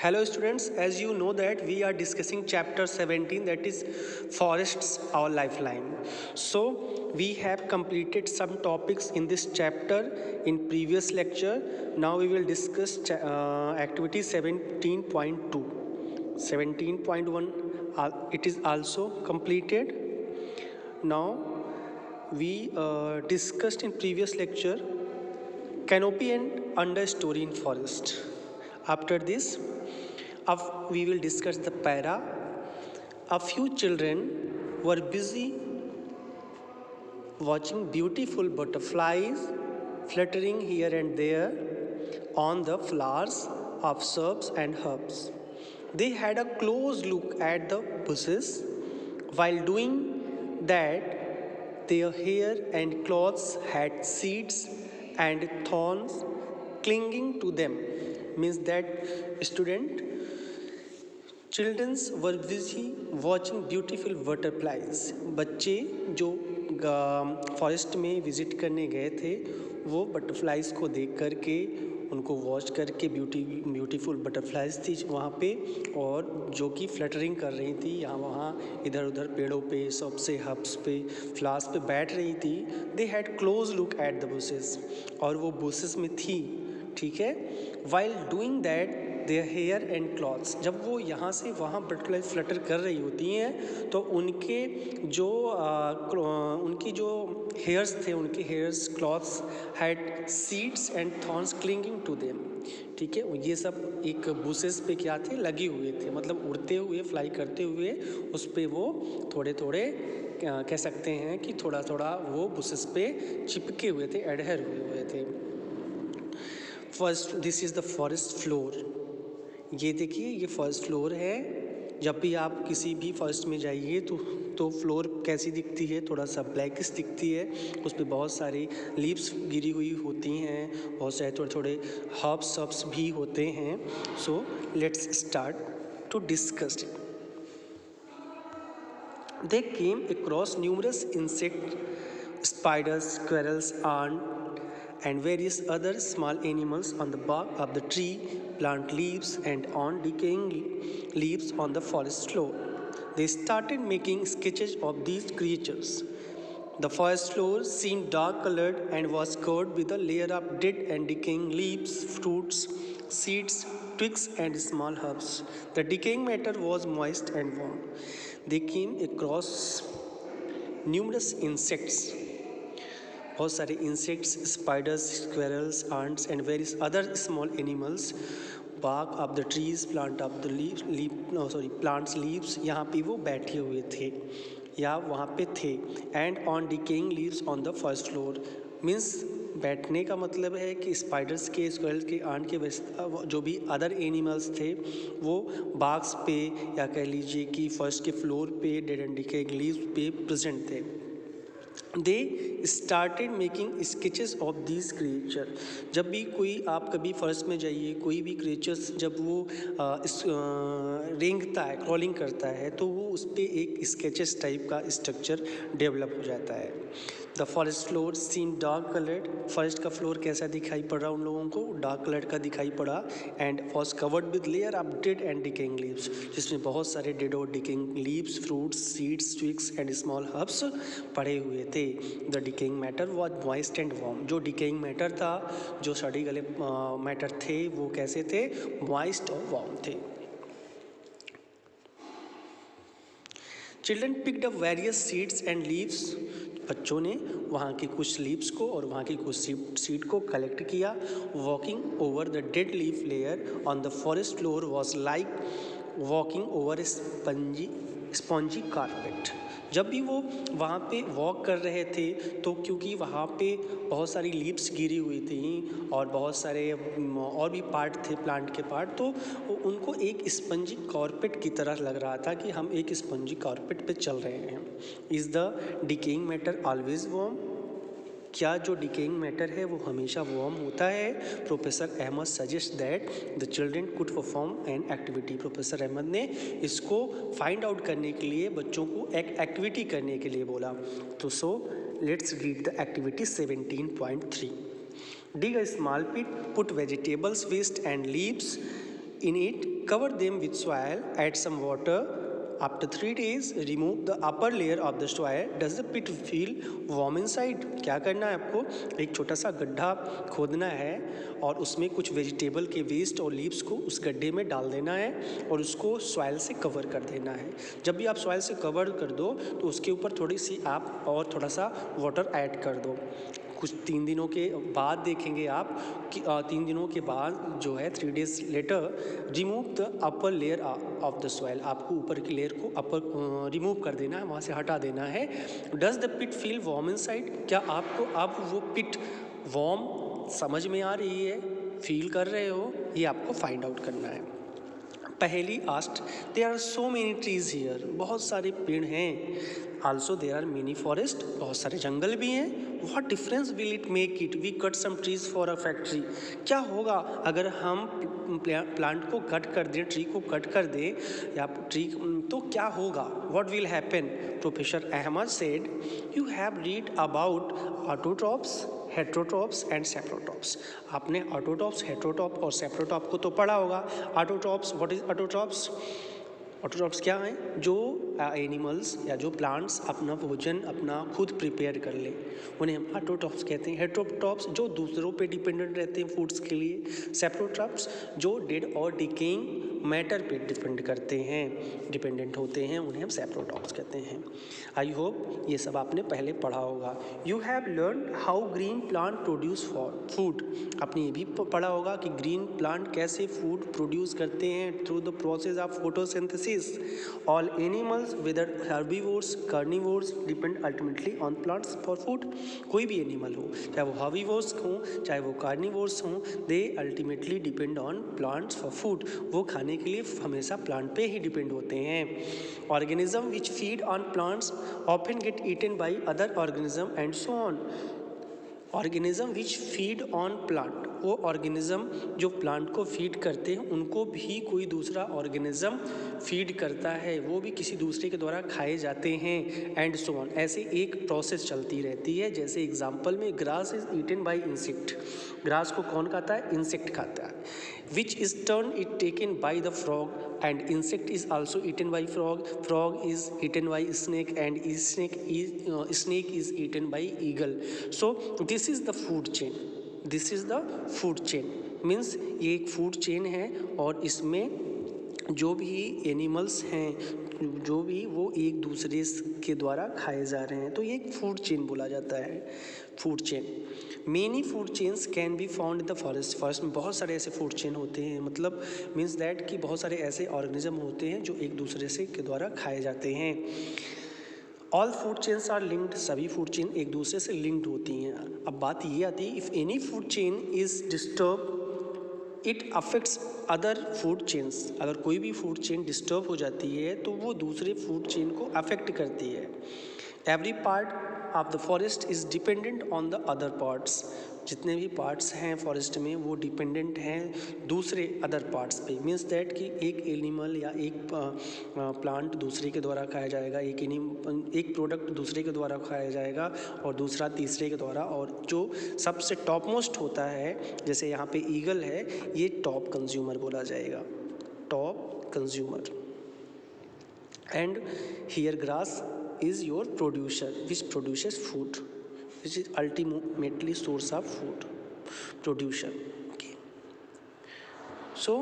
Hello students, as you know that we are discussing chapter 17, that is forests our lifeline. So we have completed some topics in this chapter in previous lecture. Now we will discuss activity 17.2. 17.1 it is also completed. Now we discussed in previous lecture canopy and understory in forest. After this, we will discuss the para. A few children were busy watching beautiful butterflies fluttering here and there on the flowers of shrubs and herbs. They had a close look at the bushes. While doing that, their hair and clothes had seeds and thorns clinging to them. Means that student childrens were busy watching beautiful butterflies. बच्चे जो forest में visit करने गए थे वो butterflies को देख करके उनको वॉच करके ब्यूटीफुल बटरफ्लाइज थी वहाँ पे और जो कि फ्लटरिंग कर रही थी यहाँ वहाँ इधर उधर पेड़ों पे सबसे हब्स पे फ्लावर्स पे बैठ रही थी. They had close look at the bushes और वो बुशेस में थी. ठीक है. While doing that their hair and clothes, जब वो यहाँ से वहाँ बटरफ्लाई फ्लटर कर रही होती हैं तो उनके जो हेयर्स थे उनके hairs clothes had seeds and thorns clinging to them. ठीक है. ये सब एक बुशेस पे क्या थे, लगे हुए थे, मतलब उड़ते हुए फ्लाई करते हुए उस पर वो थोड़े थोड़े कह सकते हैं कि थोड़ा थोड़ा वो बुशेस पे चिपके हुए थे, एडहेर हुए थे. First this is the forest floor. ये देखिए ये फर्स्ट फ्लोर है. जब भी आप किसी भी फॉरेस्ट में जाइए तो फ्लोर कैसी दिखती है, थोड़ा सा ब्लैकिश दिखती है. उस पर बहुत सारी लीव्स गिरी हुई होती हैं, बहुत सारे थोड़े थोड़े हर्ब्स भी होते हैं. So let's start to discuss it. They came across numerous insects, spiders, squirrels, ants, and various other small animals on the bark of the tree, plant leaves, and on decaying leaves on the forest floor. They started making sketches of these creatures. The forest floor seemed dark colored and was covered with a layer of dead and decaying leaves, fruits, seeds, twigs, and small herbs. The decaying matter was moist and warm. They came across numerous insects. बहुत सारे insects, spiders, squirrels, ants, and various other small animals. bark of the trees, plants leaves. यहाँ पे वो बैठे हुए थे या वहाँ पे थे. And on decaying leaves on the first floor means बैठने का मतलब है कि स्पाइडर्स के, स्क्वेरल्स के, आंट के जो भी अदर एनिमल्स थे वो बाग्स पे या कह लीजिए कि फर्स्ट के फ्लोर पे डेड एंड डिकेइंग लीव्स पे प्रेजेंट थे. They started making sketches of this creature. जब भी कोई आप कभी फॉरेस्ट में जाइए, कोई भी क्रिएचर्स जब वो रेंगता है, क्रॉलिंग करता है तो वो उस पर एक स्केचेस टाइप का स्ट्रक्चर डेवलप हो जाता है. The forest floor seen dark coloured. Forest का फ्लोर कैसा दिखाई पड़ रहा उन लोगों को, डार्क कलर का दिखाई पड़ा. And was covered with layer of dead and decaying leaves, जिसमें बहुत सारे डेड और decaying leaves, fruits, seeds, twigs and small herbs पड़े हुए थे. The decaying matter was moist and warm. जो डिकेइंग मैटर था, जो सड़ी गले मैटर थे वो कैसे थे, मॉइस्ट और वार्म थे. Children picked up various seeds and leaves. बच्चों ने वहाँ की कुछ लीव्स को और वहाँ की कुछ सीड को कलेक्ट किया. Walking over the dead leaf layer on the forest floor was like walking over spongy carpet. जब भी वो वहाँ पे वॉक कर रहे थे तो क्योंकि वहाँ पे बहुत सारी लीव्स गिरी हुई थी और बहुत सारे और भी पार्ट थे, प्लांट के पार्ट, तो उनको एक स्पंजी कारपेट की तरह लग रहा था कि हम एक स्पंजी कारपेट पे चल रहे हैं. Is the decaying matter always warm. क्या जो डिकेइंग मैटर है वो हमेशा वार्म होता है. Professor Ahmad suggest that the children could perform an activity. Professor Ahmad ने इसको फाइंड आउट करने के लिए बच्चों को एक एक्टिविटी करने के लिए बोला. तो so let's read the activity 17.3. Dig a small pit, put vegetables, waste and leaves in it, cover them with soil, add some water. After 3 days, remove the upper layer of the soil. Does the pit feel warm inside? क्या करना है आपको, एक छोटा सा गड्ढा खोदना है और उसमें कुछ वेजिटेबल के वेस्ट और लीव्स को उस गड्ढे में डाल देना है और उसको सॉइल से कवर कर देना है। जब भी आप सॉइल से कवर कर दो तो उसके ऊपर थोड़ी सी आप और थोड़ा सा वाटर ऐड कर दो। कुछ 3 दिनों के बाद देखेंगे आप कि 3 दिनों के बाद जो है 3 days later, remove the upper layer of the soil. आपको ऊपर की लेयर को अपर रिमूव कर देना है, वहाँ से हटा देना है। Does the pit feel warm inside? क्या आपको अब वो पिट वार्म समझ में आ रही है, फील कर रहे हो? ये आपको फाइंड आउट करना है। पहली आस्ट, there are so many trees here, बहुत सारे पेड़ हैं। Also there are many forest, बहुत सारे जंगल भी हैं। What difference will it make it we cut some trees for a factory? क्या होगा अगर हम प्लांट को कट कर दें, ट्री को कट कर दें या ट्री, तो क्या होगा? What will happen? Professor Ahmad said, you have read about autotrophs, heterotrophs and saprotrophs. आपने ऑटोट्रॉप्स, हेट्रोट्रॉप और सेप्रोट्रॉप को तो पढ़ा होगा। Autotrophs, what is autotrophs? Autotrophs क्या हैं? जो एनिमल्स या जो प्लांट्स अपना भोजन अपना खुद प्रिपेयर कर ले, उन्हें हम ऑटोट्रॉप्स कहते हैं। हेट्रोट्रॉप्स जो दूसरों पे डिपेंडेंट रहते हैं फूड्स के लिए। सेप्रोट्रॉप्स जो डेड और डिकेइंग मैटर पे डिपेंडेंट होते हैं, उन्हें हम सेप्रोट्रॉप्स कहते हैं। आई होप ये सब आपने पहले पढ़ा होगा। You have learn how green plant produce food. आपने ये भी पढ़ा होगा कि ग्रीन प्लांट कैसे फूड प्रोड्यूस करते हैं through the process of photosynthesis. All animals whether herbivores carnivores depend ultimately on plants for food. कोई भी एनिमल हो, चाहे वो हर्बीवोर्स हों चाहे वो कार्निवोर्स हों, they ultimately depend on plants for food. वो खाने के लिए हमेशा प्लांट पे ही डिपेंड होते हैं। Organism which feed on plants often get eaten by other organism and so on. Organism which feed on plant, वो ऑर्गेनिज्म जो प्लांट को फीड करते हैं उनको भी कोई दूसरा ऑर्गेनिज्म फीड करता है, वो भी किसी दूसरे के द्वारा खाए जाते हैं। एंड सो ऑन, ऐसे एक प्रोसेस चलती रहती है। जैसे एग्जांपल में grass is eaten by insect. Grass को कौन खाता है? इंसेक्ट खाता है। Which is turn it taken by the frog and insect is also eaten by frog. Frog is eaten by snake and snake is eaten by eagle. So this is the food chain. This is the food chain means ये एक food chain है और इसमें जो भी animals हैं जो भी वो एक दूसरे के द्वारा खाए जा रहे हैं, तो ये एक फूड चेन बोला जाता है। Food chain, many food chains can be found in the forest. Forest में बहुत सारे ऐसे फूड चेन होते हैं, मतलब मीन्स दैट कि बहुत सारे ऐसे ऑर्गेनिज्म होते हैं जो एक दूसरे से के द्वारा खाए जाते हैं। All food chains are linked, सभी फूड चेन एक दूसरे से लिंक्ड होती हैं। अब बात ये आती है, if any food chain is disturb it affects other food chains. अगर कोई भी फूड चेन डिस्टर्ब हो जाती है तो वो दूसरे फूड चेन को अफेक्ट करती है। Every part of the forest is dependent on the other parts. जितने भी पार्ट्स हैं फॉरेस्ट में वो डिपेंडेंट हैं दूसरे अदर पार्ट्स पे। मीन्स दैट कि एक एनिमल या एक प्लांट दूसरे के द्वारा खाया जाएगा, एक प्रोडक्ट दूसरे के द्वारा खाया जाएगा और दूसरा तीसरे के द्वारा। और जो सबसे टॉप मोस्ट होता है, जैसे यहाँ पे ईगल है, ये टॉप कंज्यूमर बोला जाएगा, top consumer. And here grass is your producer which produces food, which is ultimately source of food, producer. Okay, so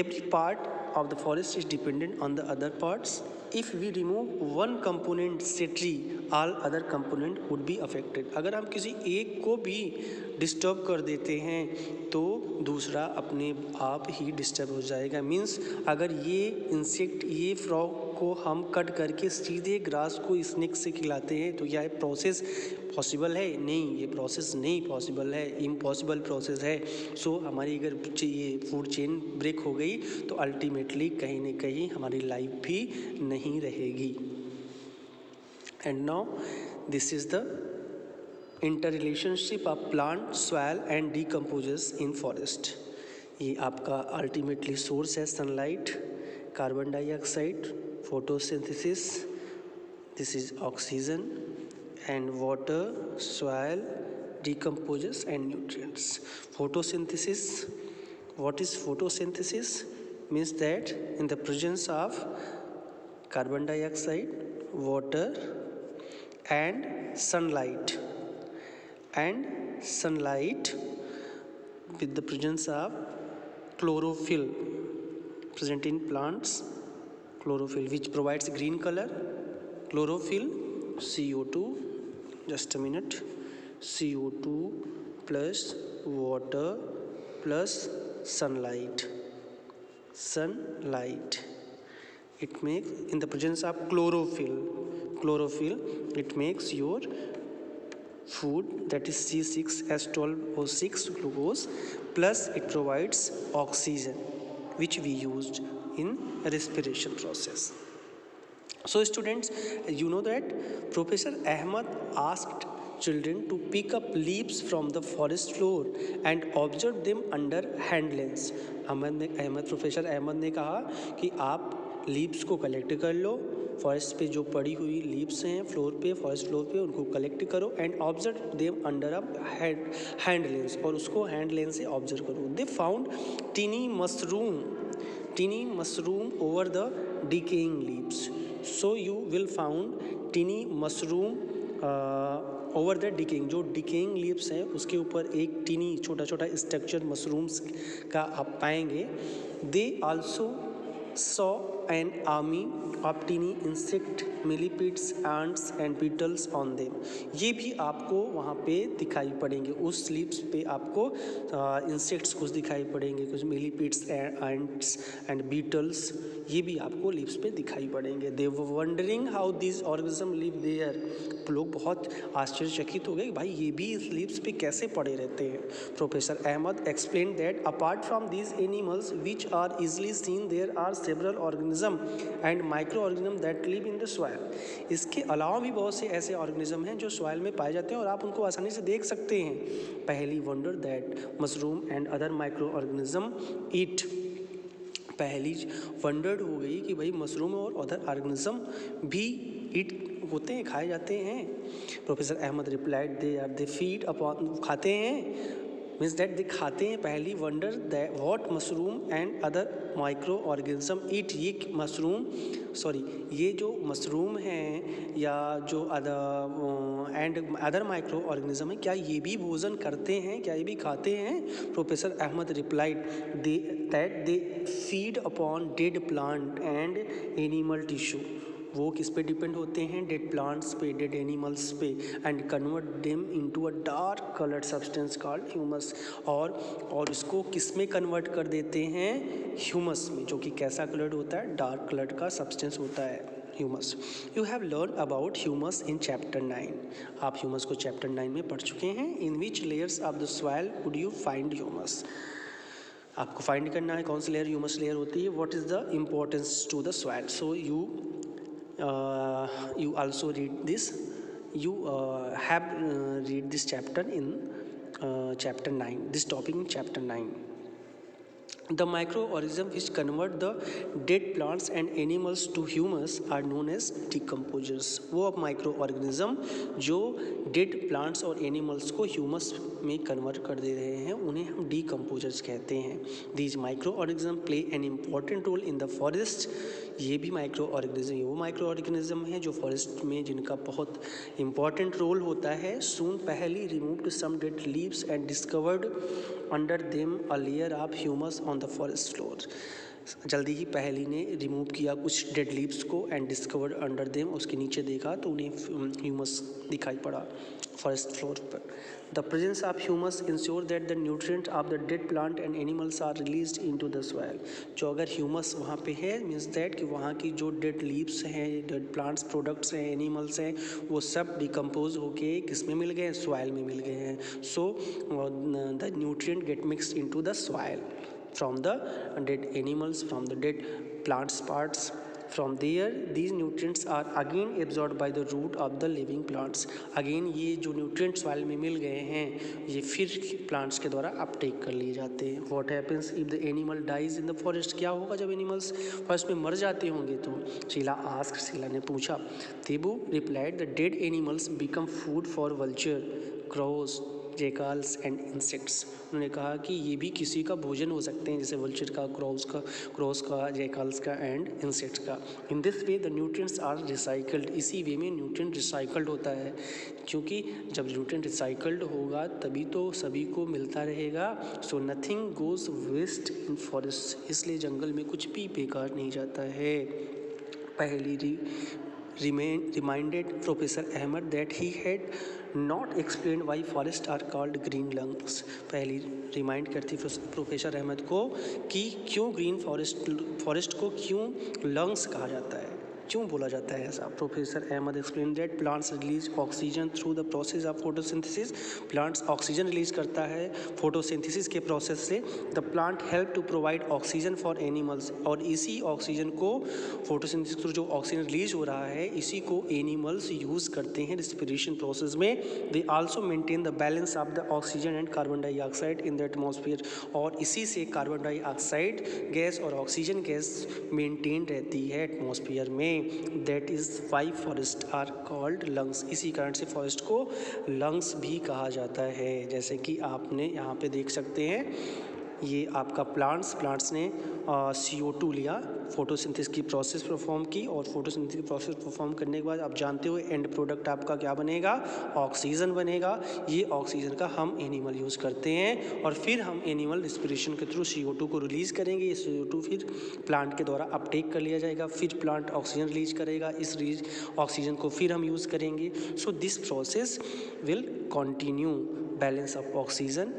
every part of the forest is dependent on the other parts. If we remove one component say tree, all other component would be affected. अगर हम किसी एक को भी disturb कर देते हैं तो दूसरा अपने आप ही डिस्टर्ब हो जाएगा। मीन्स अगर ये इंसेक्ट, ये फ्रॉग को हम कट करके सीधे ग्रास को स्नेक से खिलाते हैं तो यह प्रोसेस पॉसिबल है? नहीं, ये प्रोसेस नहीं पॉसिबल है, इम्पॉसिबल प्रोसेस है। सो हमारी अगर ये फूड चेन ब्रेक हो गई तो अल्टीमेटली कहीं ना कहीं हमारी लाइफ भी नहीं रहेगी। And now this is the interrelationship of plant, soil and decomposers in forest. ये आपका अल्टीमेटली सोर्स है sunlight, carbon dioxide, photosynthesis, this is oxygen, and water, soil, decomposes and nutrients. Photosynthesis, What is photosynthesis? Means that in the presence of carbon dioxide, water and sunlight with the presence of chlorophyll present in plants, chlorophyll which provides green color, chlorophyll, CO2, just a minute, CO2 plus water plus sunlight, it makes, in the presence of chlorophyll it makes your food, that is C6H12O6 glucose, plus it provides oxygen which we used in respiration process. So students, you know that Professor Ahmed asked children to pick up leaves from the forest floor and observe them under hand lens. Professor Ahmad ने कहा कि आप leaves को collect कर लो, forest पे जो पड़ी हुई लीव्स हैं फॉरेस्ट फ्लोर पे उनको कलेक्ट करो and observe them under a hand lens, और उसको हैंड लेंस से ऑब्जर्व करो. They found tiny mushroom over the decaying leaves. So you will found tiny mushroom over the decaying, जो decaying leaves हैं उसके ऊपर एक टीनी छोटा छोटा स्ट्रक्चर मशरूम्स का आप पाएंगे. They also saw an army of tiny insect, millipedes, ants and beetles on them. ये भी आपको वहाँ पे दिखाई पड़ेंगे, उस लीव्स पे आपको इंसेक्ट्स कुछ दिखाई पड़ेंगे, कुछ मिलीपीड्स, एंट्स एंड बीटल्स, ये भी आपको लीव्स पे दिखाई पड़ेंगे. They were wondering how this organism live there. लोग बहुत आश्चर्यचकित हो गए, भाई ये भी इस लीव्स पे कैसे पड़े रहते हैं. Professor Ahmed explain that apart from these animals which are easily seen there are several organism and micro organism that live in the soil. इसके अलावा भी बहुत से ऐसे ऑर्गेनिज्म हैं जो सॉइल में पाए जाते हैं और आप उनको आसानी से देख सकते हैं. Paheli wonder that mushroom and other micro organism eat. Paheli wondered हो गई कि भाई मशरूम और अदर ऑर्गेनिज्म भी ईट होते हैं, खाए जाते हैं. Professor Ahmad replied they feed upon, खाते हैं, मीन्स दैट दे खाते हैं. Paheli wonder that what mushroom and other micro organism eat. ये जो मशरूम हैं या जो अदर माइक्रो ऑर्गेनिज्म है, क्या ये भी भोजन करते हैं, क्या ये भी खाते हैं. Professor Ahmad replied that they feed upon dead plant and animal tissue. वो किस पे डिपेंड होते हैं, डेड प्लांट्स पे, डेड एनिमल्स पे, and convert them into a dark coloured substance called humus. और इसको किस में कन्वर्ट कर देते हैं, ह्यूमस में, जो कि कैसा कलर्ड होता है, डार्क कलर्ड का सब्सटेंस होता है humus. You have learn about humus in chapter 9. आप ह्यूमस को चैप्टर 9 में पढ़ चुके हैं. In which layers of the soil would you find humus. आपको फाइंड करना है कौन सी लेयर ह्यूमस लेयर होती है. What is the importance to the soil. So you also read this, you have read this chapter in chapter 9, this topic in chapter 9. The microorganisms which convert the dead plants and animals to humus are known as decomposers. वो अब microorganism जो dead plants और animals को humus में convert कर दे रहे हैं उन्हें हम decomposers कहते हैं. These microorganisms play an important role in the forest. ये भी वो माइक्रो ऑर्गेनिज्म है जो फॉरेस्ट में जिनका बहुत इंपॉर्टेंट रोल होता है. Soon Paheli removed some dead leaves and discovered under them a layer of humus on the forest floor. जल्दी ही पहली ने रिमूव किया कुछ डेड लीव्स को एंड डिस्कवर्ड अंडर देम, उसके नीचे देखा तो उन्हें ह्यूमस दिखाई पड़ा फॉरेस्ट फ्लोर पर. The presence of humus ensure that the nutrient of the dead plant and animals are released into the soil. जो अगर ह्यूमस वहाँ पे है मीन्स दैट कि वहाँ की जो डेड लीव्स हैं, डेड प्लांट्स प्रोडक्ट्स हैं, एनिमल्स हैं, वो सब डिकम्पोज होके किस में मिल गए हैं, सॉइल में मिल गए हैं. So the nutrient get mixed into the soil from the dead animals, from the dead plants parts. From there these nutrients are again absorbed by the root of the living plants. Again ये जो nutrients soil में मिल गए हैं ये फिर plants के द्वारा uptake कर लिए जाते हैं. What happens if the animal dies in the forest. क्या होगा जब animals forest में मर जाते होंगे तो. शीला ने पूछा. Tebu replied the dead animals become food for vulture, crows. Jackals and insects. उन्होंने कहा कि ये भी किसी का भोजन हो सकते हैं, जैसे वल्चर का, क्रॉस का, जैकाल्स का एंड इंसेक्ट्स का। In this way the nutrients are recycled, इसी वे में न्यूट्रिएंट रिसाइकल्ड होता है, क्योंकि जब न्यूट्रिएंट रिसाइकल्ड होगा तभी तो सभी को मिलता रहेगा। So nothing goes waste in forest, इसलिए जंगल में कुछ भी बेकार नहीं जाता है। पहली reminded Professor Ahmed that he had not explained why forests are called green lungs। पहली रिमाइंड करती प्रोफेसर अहमद को कि क्यों ग्रीन फॉरेस्ट को क्यों लंग्स कहा जाता है, क्यों बोला जाता है ऐसा। Professor Ahmed explain that plants release oxygen through the process of photosynthesis, plants oxygen release करता है फोटोसिंथेसिस के प्रोसेस से। The plant help to provide oxygen for animals, और इसी ऑक्सीजन को फोटोसिंथेसिस थ्रू जो ऑक्सीजन रिलीज हो रहा है इसी को एनिमल्स यूज़ करते हैं रिस्पिरेशन प्रोसेस में। They also maintain the balance of the oxygen and carbon dioxide in the atmosphere, और इसी से कार्बन डाइऑक्साइड गैस और ऑक्सीजन गैस मेंटेन रहती है एटमॉस्फेयर में। That is why forest are called lungs, इसी कारण से फॉरेस्ट को लंग्स भी कहा जाता है। जैसे कि आपने यहाँ पे देख सकते हैं, ये आपका प्लांट्स ने CO2 लिया, फोटोसिंथेसिस की प्रोसेस परफॉर्म की, और फोटोसिंथेसिस की प्रोसेस परफॉर्म करने के बाद आप जानते हो एंड प्रोडक्ट आपका क्या बनेगा, ऑक्सीजन बनेगा। ये ऑक्सीजन का हम एनिमल यूज़ करते हैं, और फिर हम एनिमल रिस्पिरेशन के थ्रू CO2 को रिलीज़ करेंगे। ये CO2 फिर प्लांट के द्वारा अपटेक कर लिया जाएगा, फिर प्लांट ऑक्सीजन रिलीज करेगा, इस ऑक्सीजन को फिर हम यूज़ करेंगे। So this process will continue, balance of oxygen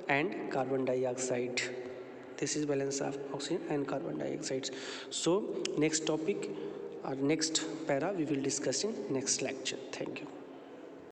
and carbon dioxide. This is balance of oxygen and carbon dioxide. So next topic or next para we will discuss in next lecture. Thank you.